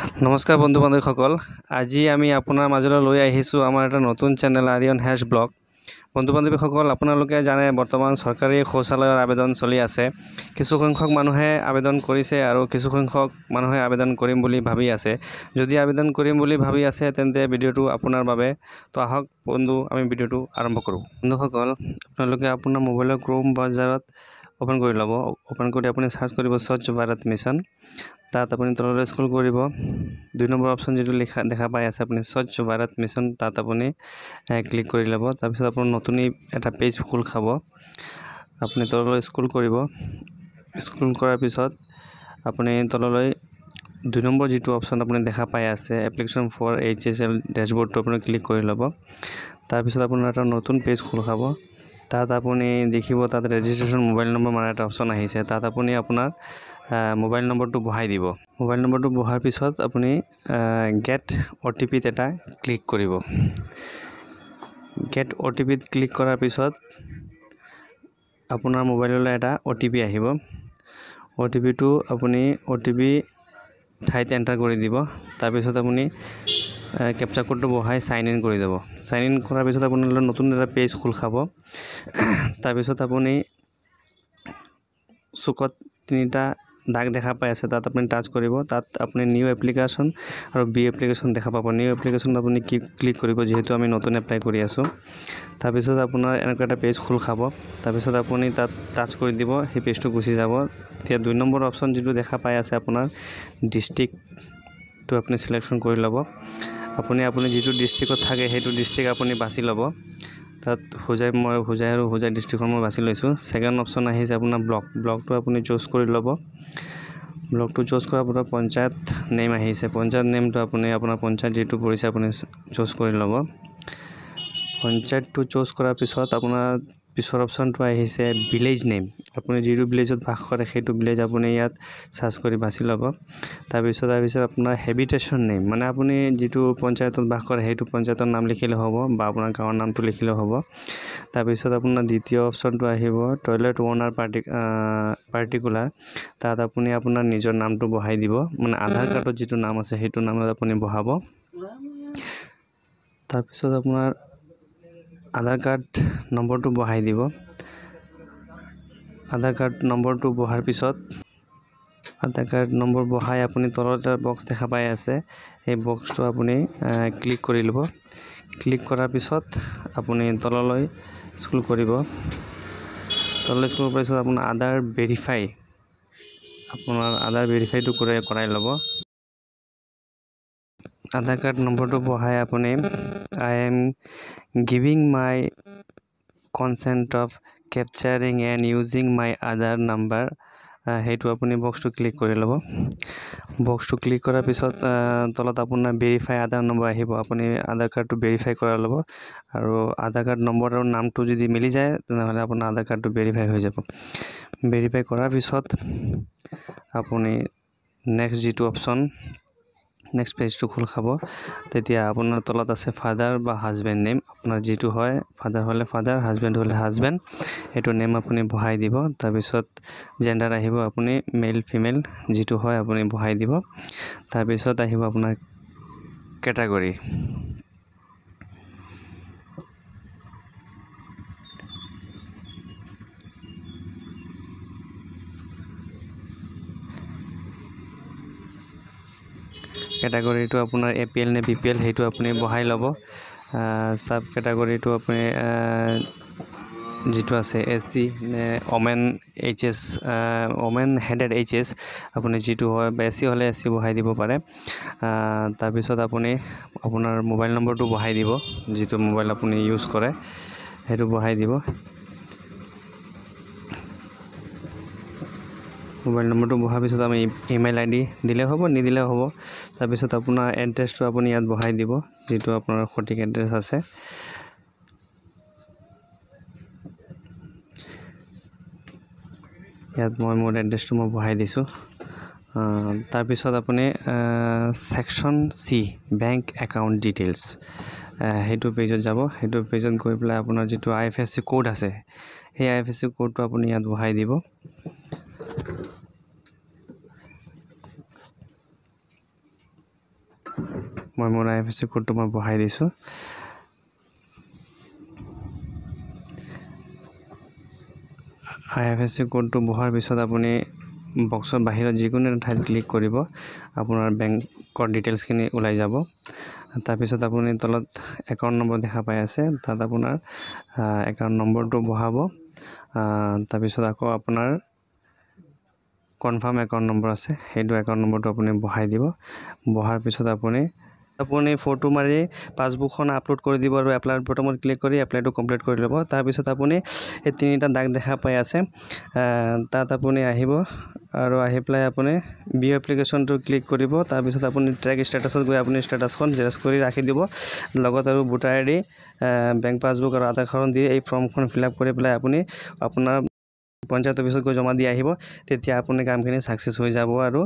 নমস্কাৰ বন্ধু বান্ধৱীসকল, আজি আমি আপোনাৰ মাজলৈ লৈ আহিছোঁ আমাৰ এটা নতুন চেনেল আৰিয়ন হেছ ব্লগ। বন্ধু বান্ধৱীসকল, আপোনালোকে জানে বৰ্তমান চৰকাৰী শৌচালয়ৰ আবেদন চলি আছে। কিছু সংখ্যক মানুহে আবেদন কৰিছে আৰু কিছু সংখ্যক মানুহে আবেদন কৰিম বুলি ভাবি আছে। যদি আবেদন কৰিম বুলি ভাবি আছে তেন্তে ভিডিঅ'টো আপোনাৰ বাবে। তো আহক বন্ধু, আমি ভিডিঅ'টো আৰম্ভ কৰোঁ। বন্ধুসকল, আপোনালোকে আপোনাৰ মোবাইলৰ ক্ৰোম ব্ৰাউজাৰত ওপেন কৰি ল'ব। ওপেন কৰি আপুনি সাৰ্চ কৰিব স্বচ্ছ ভাৰত মিছন। তাত আপুনি তললৈ স্ক্ৰল কৰিব। 2 নম্বৰ অপশ্যন যেটো দেখা পাই আছে আপুনি স্বচ্ছ ভাৰত মিছন, তাত আপুনি ক্লিক কৰি ল'ব। তাৰপিছত আপোনাৰ নতুন এটা পেজ খোল খাব। আপুনি তললৈ স্ক্ৰল কৰিব। স্ক্ৰল কৰাৰ পিছত আপুনি তললৈ 2 নম্বৰ যেটো অপশ্যন আপুনি দেখা পাই আছে এপ্লিকেশ্যন ফৰ HSL ডেশবৰ্ডটো আপুনি ক্লিক কৰি ল'ব। তাৰপিছত আপোনাৰ এটা নতুন পেজ খোল খাব। তাত আপুনি দেখিব তাত ৰেজিষ্ট্ৰেশ্যন মোবাইল নম্বৰ মানে এটা অপশ্যন আহিছে। তাত আপুনি আপোনাৰ মোবাইল নম্বৰটো বহাই দিব। মোবাইল নম্বৰটো বহাৰ পিছত আপুনি গেট OTP এটা ক্লিক কৰিব। গেট OTP ক্লিক কৰাৰ পিছত আপোনাৰ মোবাইললৈ এটা OTP আহিব। OTPটো আপুনি OTP ঠাইত এণ্টাৰ কৰি দিব। তাৰপিছত আপুনি কেপচা কোডটো বহাই সাইন ইন কৰি দিব। সাইন ইন কৰাৰ পিছত আপোনালৈ নতুন এটা পেজ খোল খাব। তাৰপিছত আপুনি চুকত 3টা দাগ দেখা পাই আছে, তাত আপুনি টাচ কৰিব। তাত আপুনি নিউ এপ্লিকেশ্যন আৰু বি এপ্লিকেশ্যন দেখা পাব। নিউ এপ্লিকেশ্যন আপুনি ক্লিক কৰিব, যিহেতু আমি নতুন এপ্লাই কৰি আছোঁ। তাৰপিছত আপোনাৰ এনেকুৱা এটা পেজ খোল খাব। তাৰপিছত আপুনি তাত টাচ কৰি দিব, সেই পেজটো গুচি যাব। এতিয়া 2 নম্বৰ অপশ্যন যেটো দেখা পাই আছে আপোনাৰ ডিষ্ট্ৰিক্টটো আপুনি সিলেকশ্যন কৰি ল'ব। আপুনি যেটো ডিষ্ট্ৰিক্টত থাকে সেইটো ডিষ্ট্ৰিক্ট আপুনি বাছি ল'ব। তাত হোজাই ডিষ্ট্ৰিক্টখন মই বাছি লৈছোঁ। সেকেন্ড অপশ্যন আহিছে আপোনাৰ ব্লকটো আপুনি চুজ কৰি ল'ব। ব্লকটো চুজ কৰাৰ পিছত পঞ্চায়ত নেম আহিছে। পঞ্চায়ত নেমটো আপুনি আপোনাৰ পঞ্চায়ত যেটো পৰিছে আপুনি চুজ কৰি ল'ব। পঞ্চায়তটো চুজ কৰাৰ পিছত আপোনাৰ পিছৰ অপশ্যনটো আহিছে ভিলেজ নেম। আপুনি যেটো ভিলেজত বাস কৰে সেইটো ভিলেজ আপুনি ইয়াত সাৰ্চ কৰি বাছি ল'ব। তাৰপিছত আপোনাৰ হেবিটেশ্যন নেম, মানে আপুনি যেটো পঞ্চায়তত বাস কৰে সেইটো পঞ্চায়তৰ নাম লিখিলে হ'ব বা আপোনাৰ গাঁৱৰ নামটো লিখিলে হ'ব। তাৰপিছত আপোনাৰ দ্বিতীয় অপশ্যনটো আহিব টয়লেট ওনাৰ পাৰ্টিকুলাৰ। তাত আপুনি আপোনাৰ নিজৰ নামটো বহাই দিব, মানে আধাৰ কাৰ্ডত যেটো নাম আছে সেইটো নামত আপুনি বহাব। তাৰপিছত আপোনাৰ আধাৰ কাৰ্ড নম্বৰটো বহাই দিব। আধাৰ কাৰ্ড নম্বৰটো বহাৰ পিছত আধাৰ কাৰ্ড নম্বৰ বহাই আপুনি তলত এটা বক্স দেখা পাই আছে, এই বক্সটো আপুনি ক্লিক কৰি ল'ব। ক্লিক কৰাৰ পিছত আপুনি তললৈ স্ক্ৰল কৰিব। তললৈ স্ক্ৰল কৰাৰ পিছত আপোনাৰ আধাৰ ভেৰিফাইটো কৰাই ল'ব। আধাৰ কাৰ্ড নম্বৰটো বহাই আপুনি I am giving my consent of capturing and using my Aadhaar number, সেইটো আপুনি বক্সটো ক্লিক কৰি ল'ব। বক্সটো ক্লিক কৰাৰ পিছত তলত আপোনাৰ ভেৰিফাই আধাৰ নম্বৰ আহিব। আপুনি আধাৰ কাৰ্ডটো ভেৰিফাই কৰা ল'ব, আৰু আধাৰ কাৰ্ড নম্বৰ আৰু নামটো যদি মিলি যায় তেনেহ'লে আপোনাৰ আধাৰ কাৰ্ডটো ভেৰিফাই হৈ যাব। ভেৰিফাই কৰাৰ পিছত আপুনি নেক্সট যেটো অপশ্যন নেক্সট পেজটো খোল খাব। তেতিয়া আপোনাৰ তলত আছে ফাদাৰ বা হাজবেণ্ড নেম। আপোনাৰ যেটো হয় ফাদাৰ হ'লে ফাদাৰ, হাজবেণ্ড হ'লে হাজবেণ্ড, সেইটো নেম আপুনি বহাই দিব। তাৰপিছত জেণ্ডাৰ আহিব আপুনি মেল ফিমেল যেটো হয় আপুনি বহাই দিব। তাৰপিছত আহিব আপোনাৰ কেটাগৰী। কেটাগৰীটো আপোনাৰ APL নে BPL সেইটো আপুনি বহাই ল'ব। সাব কেটাগৰীটো আপুনি যেটো আছে SC নে ওমেন হেডেড HS আপুনি যেটো হয়, SC হ'লে SC বহাই দিব পাৰে। তাৰপিছত আপুনি আপোনাৰ মোবাইল নম্বৰটো বহাই দিব, যেটো মোবাইল আপুনি ইউজ কৰে সেইটো বহাই দিব। মোবাইল নম্বৰটো বহাৰ পিছত আমি ইমেইল ID দিলে হ'ব, নিদিলেও হ'ব। তাৰপিছত আপোনাৰ এড্ৰেছটো আপুনি ইয়াত বহাই দিব, যেটো আপোনাৰ সঠিক এড্ৰেছ আছে। ইয়াত মোৰ এড্ৰেছটো মই বহাই দিছোঁ। তাৰপিছত আপুনি section C bank account details সেইটো পেজত যাব। সেইটো পেজত গৈ পেলাই আপোনাৰ যেটো IFSC কোড আছে সেই IFSC কোডটো আপুনি ইয়াত বহাই দিব। মই মোৰ IFSC কোডটো মই বহাই দিছোঁ IFSC কোডটো বহাৰ পিছত আপুনি বক্সৰ বাহিৰত যিকোনো এটা ঠাইত ক্লিক কৰিব আপোনাৰ বেংকৰ ডিটেইলছখিনি ওলাই যাব তাৰ পিছত আপুনি তলত একাউণ্ট নম্বৰ দেখা পাই আছে তাত আপোনাৰ একাউণ্ট নম্বৰটো বহাব তাৰ পিছত আকৌ আপোনাৰ কনফাৰ্ম একাউণ্ট নম্বৰ আছে সেইটো একাউণ্ট নম্বৰটো আপুনি বহাই দিব বহাৰ পিছত আপুনি ফটো মাৰি পাছবুকখন আপলোড কৰি দিব আৰু এপ্লাই বটনত ক্লিক কৰি এপ্লাইটো কমপ্লিট কৰি ল'ব তাৰ পিছত আপুনি এই তিনিটা দাগ দেখা পাই আছে তাত আপুনি আহিব আৰু আহি পেলাই আপুনি বিও এপ্লিকেশ্যনটো ক্লিক কৰিব তাৰ পিছত আপুনি ট্ৰেক ষ্টেটাছত গৈ আপুনি ষ্টেটাছখন জেৰক্স কৰি ৰাখি দিব লগত আৰু ভোটাৰ আইডি বেংক পাছবুক আৰু আধাৰ কাৰ্ড দি এই ফৰ্মখন ফিল আপ কৰি পেলাই আপুনি আপোনাৰ পঞ্চায়ত অফিচত গৈ জমা দি আহিব তেতিয়া আপুনি কামখিনি সাকসেস হৈ যাব আৰু